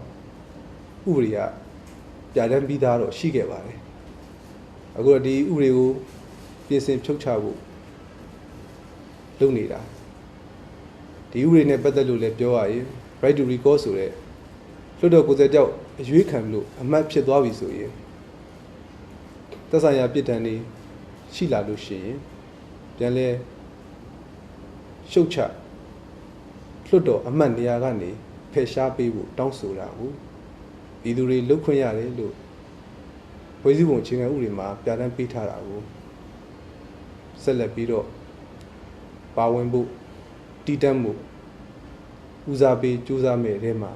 ဥပဒေကပြဋ္ဌာန်းပြီးသားတော့ရှိခဲ့ပါတယ်အခုတော့ဒီဥပဒေကိုပြင်ဆင်ဖြုတ်ချဖို့လုပ်နေတာဒီဥပဒေနဲ့ပတ်သက်လို့လည်းပြောရရင် right to recall ဆိုတဲ့လွှတ်တော်ကိုယ်စားတောက်အရွေးခံလို့အမတ်ဖြစ်သွားပြီဆိုရင်သက်ဆိုင်ရာပြည်ထန်နေရှိလာလို့ရှိရင်ပြန်လဲရှုတ်ချလွှတ်တော်အမတ်နေရာကနေဖယ်ရှားပေးဖို့တောင်းဆိုတာကိုပြည်သူတွေလုတ်ခွင့်ရတယ်လို့ဖွဲ့စည်းပုံအခြေခံဥပဒေမှာပြဋ္ဌာန်းပေးထားတာကိုဆက်လက်ပြီးတော့ပါဝင်ဖို့တည်တံ့မှုဦးစားပေးကြိုးစားမဲ့အဲမှာ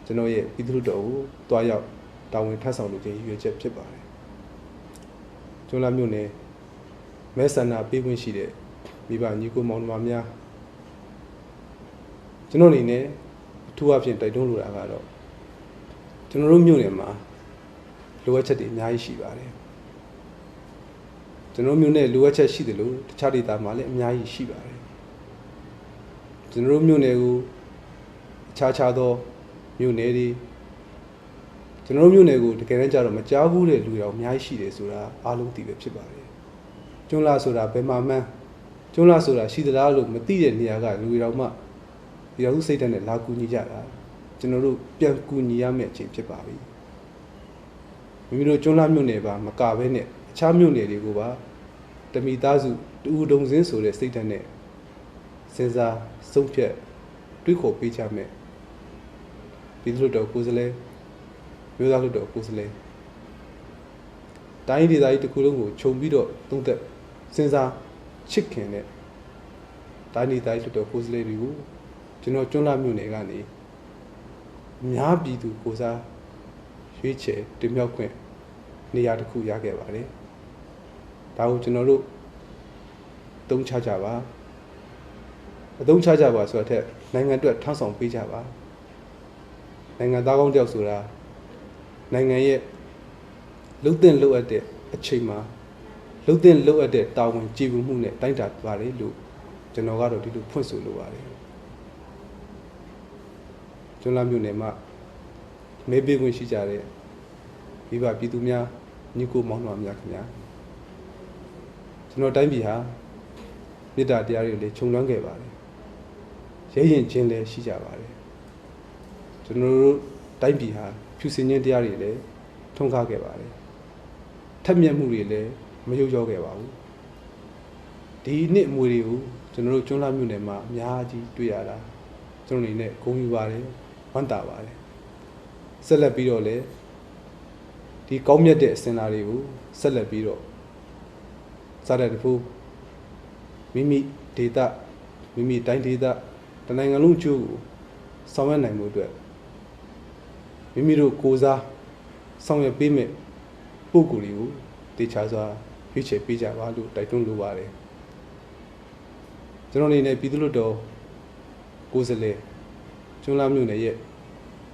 ကျွန်တော်ရဲ့ပြည်သူ့တော်ကိုတွားရောက်တာဝန်ထမ်းဆောင်လို့ခြင်းရည်ရွယ်ချက်ဖြစ်ပါတယ်ကျွန်းလာမြို့နယ်မဲဆန္ဒပေးခွင့်ရှိတဲ့မိဘညီကိုမောင်နှမများကျွန်တော်အနေနဲ့အထူးအဖြင့်တိုက်တွန်းလိုတာကတော့ကျွန်တော်တို့မြို့နယ်မှာလိုအပ်ချက်တွေအများကြီးရှိပါတယ်ကျွန်တော်မြို့နယ်လိုအပ်ချက်ရှိတယ်လို့တခြားဒေသမှာလည်းအများကြီးရှိပါတယ်ကျွန်တော်မြို့နယ်ကိုအခြားသောမြို့နယ်တွေ ကျွန်တော်တို့မြို့နယ်ကိုတကယ်တမ်းကျတော့မကြားဘူးတဲ့လူတွေတော့အများကြီးရှိတယ်ဆိုတာအားလုံးသိပဲဖြစ်ပါတယ်ကျွန်းလာဆိုတာဘယ်မှာမှန်းကျွန်းလာဆိုတာရှိသလားလို့မသိတဲ့နေရာကလူတွေတော့မှဒီလိုစိတ်ဓာတ်နဲ့လာကူညီကြတာကျွန်တော်တို့ပြန်ကူညီရမယ့်အချိန်ဖြစ်ပါပြီမိမိတို့ကျွန်းလာမြို့နယ်ပါမကဘဲနဲ့အခြားမြို့နယ်တွေကိုပါတမီသားစုတူဒုံစင်းဆိုတဲ့စိတ်ဓာတ်နဲ့စဉ်းစားဆုံးဖြတ်တွေးခေါ်ပေးကြမယ်ပြည်သူ့တော်ကိုယ်စားလှယ်မျိုးသားလူတော်ကိုယ်စားလှယ်တိုင်းဒေသကြီးတစ်ခုလုံးကိုခြုံပြီးတော့သုံးသက်စဉ်းစားချစ်ခင်တဲ့တိုင်းဒေသကြီးလူတော်ကိုယ်စားလှယ်တွေကိုကျွန်တော်ကျွန်းလာမြို့နယ်ကနေများပြည်သူကိုစားရွေးချယ်တင်မြှောက်ခွင့်နေရာတစ်ခုရခဲ့ပါတယ်ဒါကိုကျွန်တော်တို့သုံးချကြပါအသုံးချကြပါဆိုတော့နိုင်ငံအတွက်ထမ်းဆောင်ပေးကြပါနိုင်ငံသားကောင်းတယောက်ဆိုတာနိုင်ငံရဲ့လှုပ်တဲ့လှုပ်အပ်တဲ့အချိန်မှာလှုပ်တဲ့လှုပ်အပ်တဲ့တာဝန်ကြည်မှုနဲ့တိုက်တာပါတယ်လို့ကျွန်တော်ကတော့ဒီလိုဖွင့်ဆိုလိုပါတယ်ကျွန်းလာမြို့နယ်မှာမဲပေးခွင့်ရှိကြတဲ့မိဘပြည်သူများညီကိုမောင်နှမများခင်ဗျာကျွန်တော်တိုင်းပြည်ဟာမေတ္တာတရားတွေလည်းခြုံလွှမ်းခဲ့ပါတယ်ရဲရင်ချင်းလည်းရှိကြပါတယ်ကျွန်တော်တို့တိုင်းပြည်ဟာဖြူစင်ခြင်းတရားတွေလည်းထွန်းကားခဲ့ပါတယ်ထက်မြက်မှုတွေလည်းမယုတ်ကြောခဲ့ပါဘူးဒီနှစ်အမွေတွေကိုကျွန်တော်တို့ကျွန်းလာမြို့နယ်မှာအများကြီးတွေ့ရတာကျွန်တော်အနေနဲ့ဂုဏ်ယူပါတယ်ဝမ်းသာပါတယ်ဆက်လက်ပြီးတော့လည်းဒီကောင်းမြတ်တဲ့အစဉ်အလာတွေကိုဆက်လက်ပြီးတော့စားတဲ့တဖို့မိမိဒေသမိမိတိုင်းဒေသတနိုင်ငံလုံးအကျိုးကိုဆောင်ရွက်နိုင်မှုအတွက်မိမိတို့ကိုစားဆောင်ရွက်ပေးမဲ့ပုဂ္ဂိုလ်တွေကိုတေချာစွာရွေးချယ်ပေးကြပါလို့တိုက်တွန်းလိုပါတယ်ကျွန်တော်အနေနဲ့ပြည်သူ့လွှတ်တော်ကိုယ်စားလှယ်ကျွန်းလာမြို့နယ်ရဲ့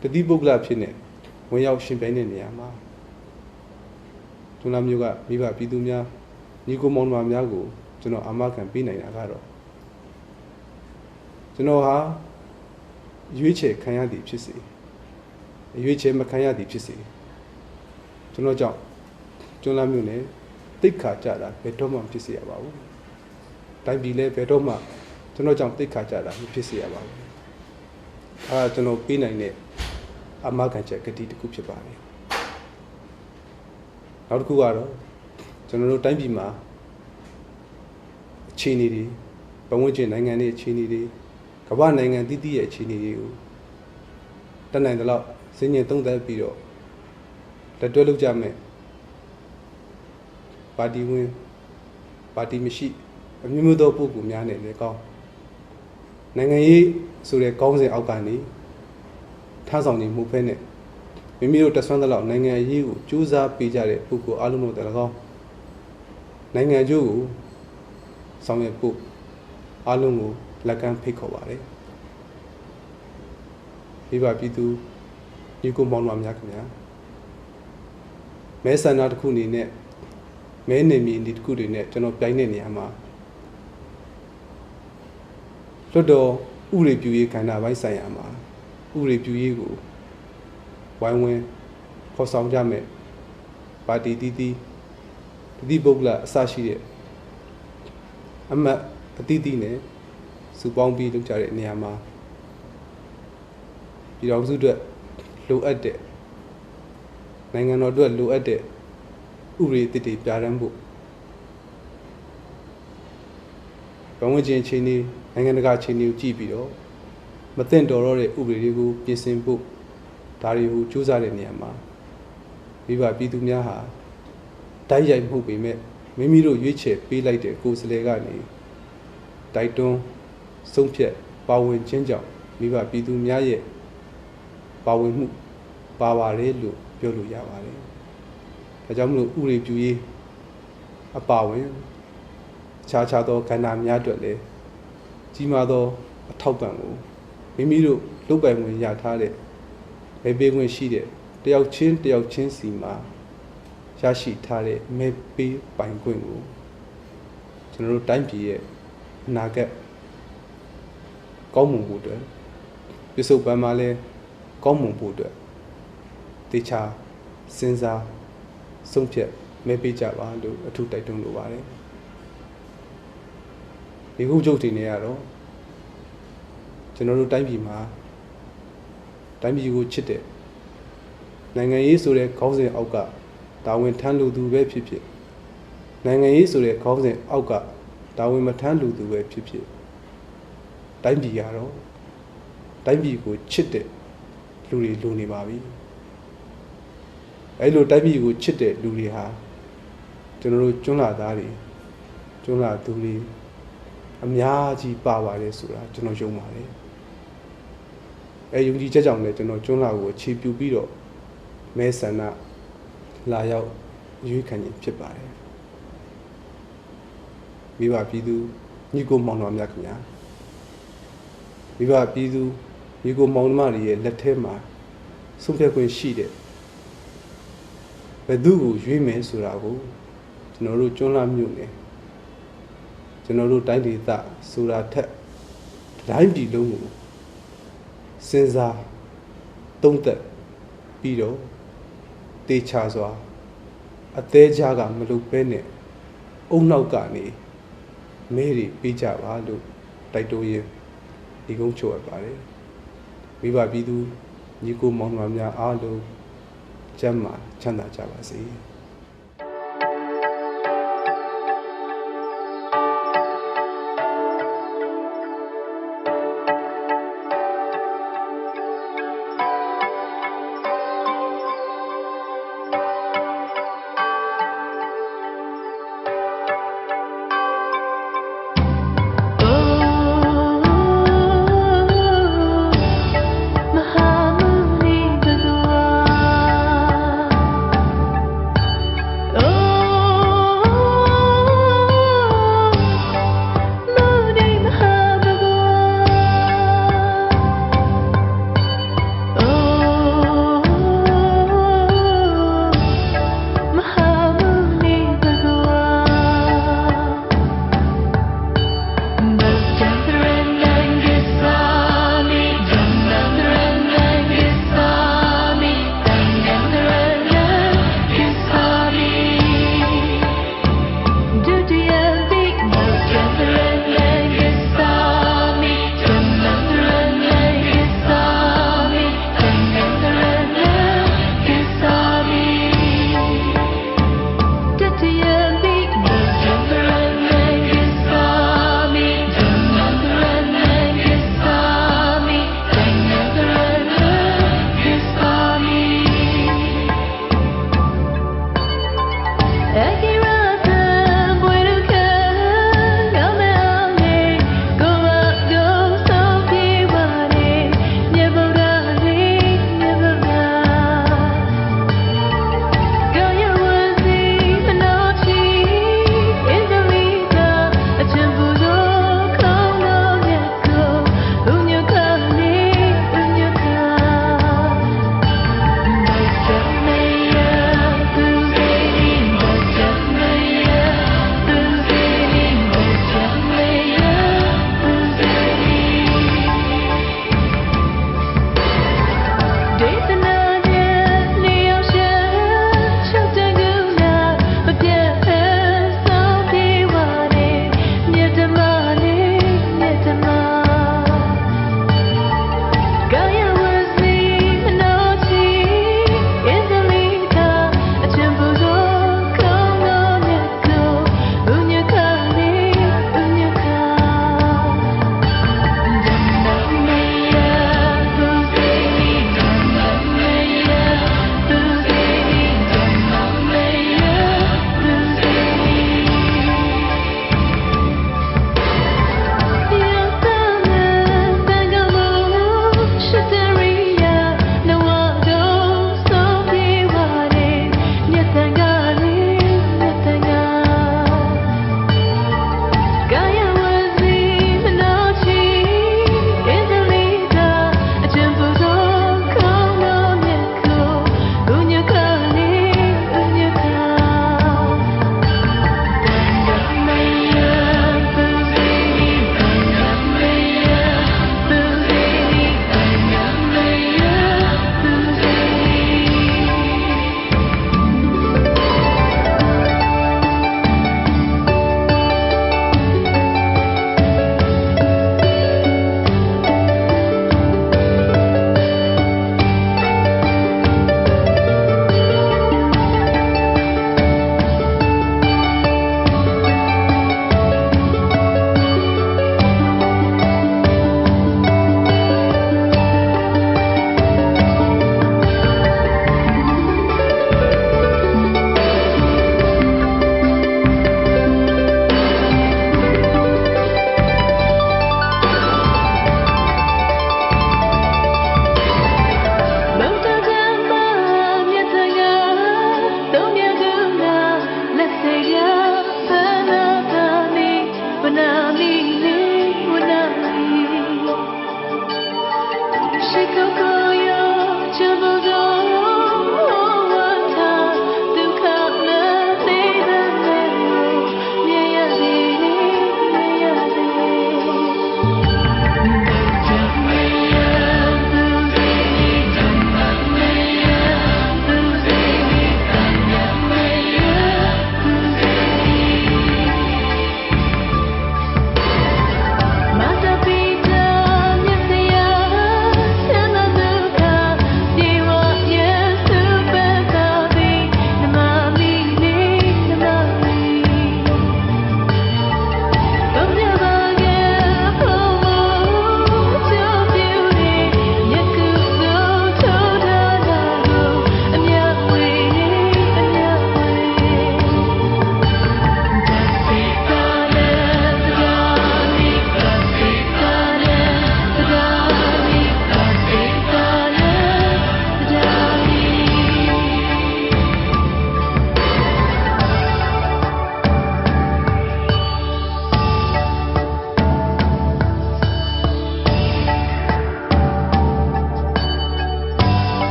တတိပုဂ္ဂလဖြစ်နေဝင်ရောက်ရှင်ပြိုင်တဲ့နေရာမှာကျွန်းလာမြို့ကမိဘပြည်သူများညီကိုမောင်နှမများကိုကျွန်တော်အာမခံပေးနိုင်တာကတော့ကျွန်တော်ဟာရွေးချယ်ခံရသည်ဖြစ်စေရွေးချယ်မခံရသည်ဖြစ်စေကျွန်တော်ကြောင့်ကျွန်းလာမြို့နယ်တိတ်ခါကြတာဘယ်တော့မှဖြစ်စေရပါဘူးတိုင်းပြည်လည်းဘယ်တော့မှကျွန်တော်ကြောင့်တိတ်ခါကြတာမဖြစ်စေရပါဘူးကျွန်တော်ပေးနိုင်တဲ့အမခံချက်ကတိတစ်ခုဖြစ်ပါတယ်နောက်တစ်ခုကတော့ကျွန်တော်တို့တိုင်းပြည်မှာအခြေအနေတွေပတ်ဝန်းကျင်နိုင်ငံတွေအခြေအနေတွေကမ္ဘာနိုင်ငံတည်တည်ရဲ့အခြေအနေတွေကိုတတ်နိုင်တဲ့လောက်စဉ်းကျင်သုံးသပ်ပြီးတော့လက်တွဲလုပ်ကြမယ်ပါတီဝင်ပါတီမရှိအမျိုးမျိုးသောပုဂ္ဂိုလ်များနဲ့လည်းကောင်းနိုင်ငံရေးဆိုတဲ့ကောင်းစဉ်အောက်ကနေထားဆောင်နေမှုဖဲနဲ့မိမိတို့တဆွမ်းသလောက်နိုင်ငံရေးကိုကြိုးစားပေးကြတဲ့ပုဂ္ဂိုလ်အားလုံးတို့လည်းကောင်းနိုင်ငံကျိုးကိုဆောင်ရွက်ဖို့အားလုံးကိုလက်ကမ်းဖိတ်ခေါ်ပါတယ်မိဘပြည်သူညီကိုမောင်နှမများခင်ဗျာမဲဆန္ဒတစ်ခုအနေနဲ့မဲနေမီဒီတစ်ခုတွေနဲ့ကျွန်တော်ပြိုင်တဲ့နေရာမှာလွတ်တော်ဥရေပြူရေးကဏ္ဍပိုင်းဆိုင်ရာမှာဥရေပြူရေးကိုဝိုင်းဝန်းခေါ်ဆောင်ကြမယ်ပါတီတီတီတတိပုဂ္ဂလအစရှိတဲ့အမတ်အတိအသီးနဲ့စုပေါင်းပြီးလုပ်ကြတဲ့နေရာမှာပြည်တော်စုအတွက်လိုအပ်တဲ့နိုင်ငံတော်အတွက်လိုအပ်တဲ့ဥပဒေတည်တည်ပြဋ္ဌာန်းဖို့ဘဝချင်းအခြေအနေနိုင်ငံတကာအခြေအနေကိုကြည့်ပြီးတော့မသင့်တော်တော့တဲ့ဥပဒေတွေကိုပြင်ဆင်ဖို့ဒါတွေကိုစူးစမ်းတဲ့နေရာမှာမိဘပြည်သူများဟာတိုက်ရိုက်မှုပေမဲ့မိမိတို့ရွေးချယ်ပေးလိုက်တဲ့ကိုယ်စားလှယ်ကနေတိုက်တွန်းဆုံးဖြတ်ပါဝင်ခြင်းကြောင့်မိဘပြည်သူများရဲ့ပါဝင်မှုပါပါတယ်လို့ပြောလို့ရပါတယ်။ဒါကြောင့်မလို့ဥရေပြူရေးအပါဝင်ခြားခြားသောကဏ္ဍများအတွက်လည်းကြီးမားသောအထောက်ပံ့ကိုမိမိတို့လုပ်ပိုင်ခွင့်ရထားတဲ့မဲပေးခွင့်ရှိတဲ့တယောက်ချင်းစီမှာရရှိထားတဲ့မဲပေးပိုင်ခွင့်ကိုကျွန်တော်တို့တိုင်းပြည်ရဲ့အနာဂတ်ကောင်းမွန်ဖို့အတွက်ပြစ္ဆုတ်ပံမှာလဲကောင်းမွန်ဖို့အတွက်တ တေချာစဉ်းစားဆုံးဖြတ်မဲပေးကြပါလို့အထူးတိုက်တွန်းလိုပါတယ်ဒီခုချုပ်တင်နေရတော့ကျွန်တော်တို့တိုင်းပြည်မှာတိုင်းပြည်ကိုချစ်တဲ့နိုင်ငံရေးဆိုတဲ့ခေါင်းစဉ်အောက်ကတာဝန်ထမ်းလူသူပဲဖြစ်ဖြစ်နိုင်ငံရေးဆိုတဲ့ခေါင်းစဉ်အောက်ကတာဝန်မထမ်းလူသူပဲဖြစ်ဖြစ်တိုင်းပြည်ကတော့တိုင်းပြည်ကိုချစ်တဲ့လူတွေလိုနေပါပြီအဲလိုတိုင်းပြည်ကိုချစ်တဲ့လူတွေဟာကျွန်တော်တို့ကျွန်းလာသားတွေကျွန်းလာသူတွေအများကြီးပါပါတယ်ဆိုတာကျွန်တော်ယုံပါတယ်အဲယုံကြည်ချက်ကြောင့်လည်းကျွန်တော်ကျွန်းလာကိုအခြေပြုပြီးတော့မဲဆန္ဒလာရောက်ရွေးခံခြင်းဖြစ်ပါတယ်မိဘပြည်သူညီကိုမောင်နှမများခင်ဗျာမိဘပြည်သူညီကိုမောင်နှမတွေရဲ့လက်ထဲမှာဆုံးဖြတ်ခွင့်ရှိတဲ့ဘယ်သူကိုရွေးမယ်ဆိုတာကိုကျွန်တော်တို့ကျွန်းလာမြို့နယ်ကျွန်တော်တို့တိုင်းဒေသဆိုတာထက်တိုင်းပြည်လုံးကိုစဉ်းစားသုံးသပ်ပြီးတော့တေချာစွာအသေးချာကမလုပ်ဘဲနဲ့အုံနောက်ကနေမဲတွေပေးကြပါလို့တိုက်တွန်းရင်းဒီကုန်းချုပ်ရပါတယ်မိဘပြည်သူညီကိုမောင်နှမများအားလုံးကျမ်းမာချမ်းသာကြပါစေ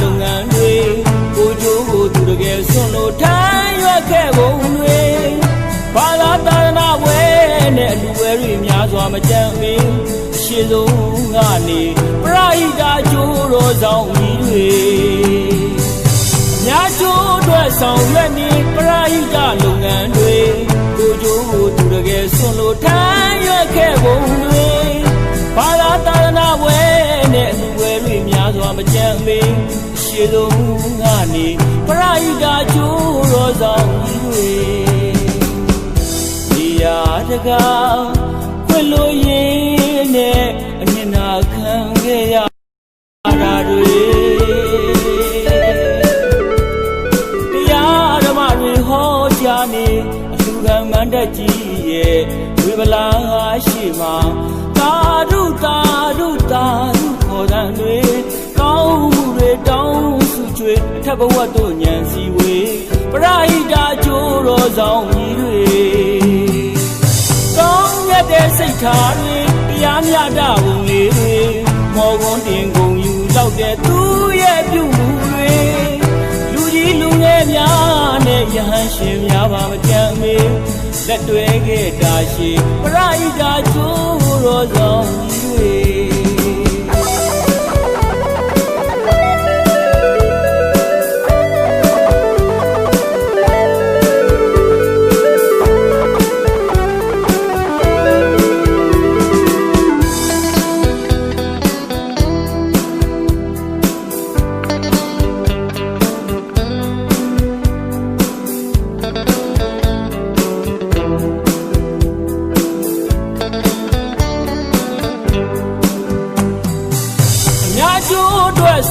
လုပ်ငန်းတွေကိုကြိုးကိုသူတကယ်ဆွလို့ထိုင်ရွက်ခဲ့ပုံတွေဘာသာတာနာဝဲနဲ့အလူဝဲတွေများစွာမကြမ်းမင်းအရှိဆုံးကနေပရိဒာကျိုးတော်ဆောင်ကြီးတွေညာကျိုးအတွက်ဆောင်ရွက်နေပရိဒာလုပ်ငန်းတွေကိုကြိုးကိုသူတကယ်ဆွလို့ထိုင်ရွက်ခဲ့ပုံတွေဘာသာတာနာဝဲနဲ့အလူဝဲတွေများစွာမကြမ်းမင်းအရှိဆုံးကနေပရိဒာကျိုးတော်ဆောင်ကြီးတွေရာတကားခွင့်လို့ရင်းနဲ့အမြင်နာခံခဲ့ရတာတွေတရားဓမ္မတွေဟောကြားနေအလူကံမန္တကြီးရဲ့ဝေဗလာရှိမှာသာဓုသာဓုသာဓုခေါ်တဲ့တွေကောင်းမှုတွေတောင်းစုချွေအထက်ဘဝတို့ဉာဏ်စီဝေပရိဒာကျိုးတော်ဆောင်ကြီးတွေတဲ့စိတ်ထားတွေတရားမျှတပုံလေးတွေမော်ကွန်းတင်ကုန်ယူလောက်တဲ့သူရဲ့ပြုမှုတွေလူကြီးလူငယ်များနဲ့ယဟန်ရှင်များပါမကြမ်းမေလက်တွဲခဲ့တာရှိပရိဒာကျိုးတော်ဆောင်ကြီး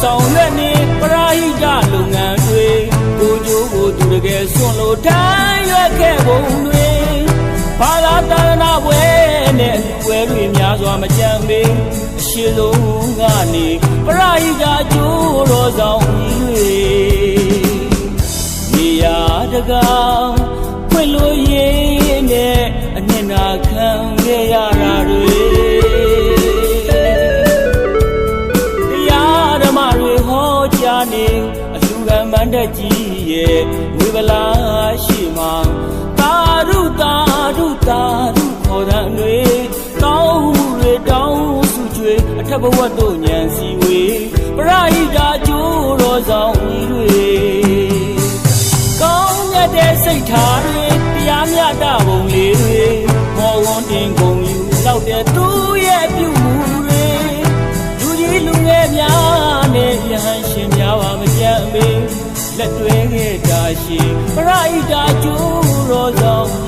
ဆောင်ရွက်နေပရိဒာလုပ်ငန်းတွေကိုကြိုးကိုသူတကယ်ဆွလို့ထိုင်ရွက်ခဲ့ပုံတွေဘာသာတာနာဝဲနဲ့အလူဝဲတွေများစွာမကြမ်းမေအရှိဆုံးကနေပရိဒာကျိုးတော်ဆောင်ကြီးတွေနေရာတကားခွင့်လို့ရင်းနဲ့အမြင်နာခံခဲ့ရတာတွေနေအလူကံမန္တကြီးရဲ့ဝေဗလာရှိမှာသာဓုသာဓုသာဓုခေါ်တဲ့တွေကောင်းမှုတွေတောင်းစုချွေအထက်ဘဝတို့ဉာဏ်စီဝေပရိဒာကျိုးတော်ဆောင်ကြီးတွေကောင်းမြတ်တဲ့စိတ်ထားတွေတရားမျှတပုံလေးတွေမော်ဝန်းတင်ကုန်ယူလောက်တဲ့သူရဲ့ပြုမှုတွေလူကြီးလူငယ်များနဲ့ယဟန်ရှင်များပါမကြမ်းမေလက်တွဲခဲ့တာရှိပရိဒာကျိုးတော်ဆောင်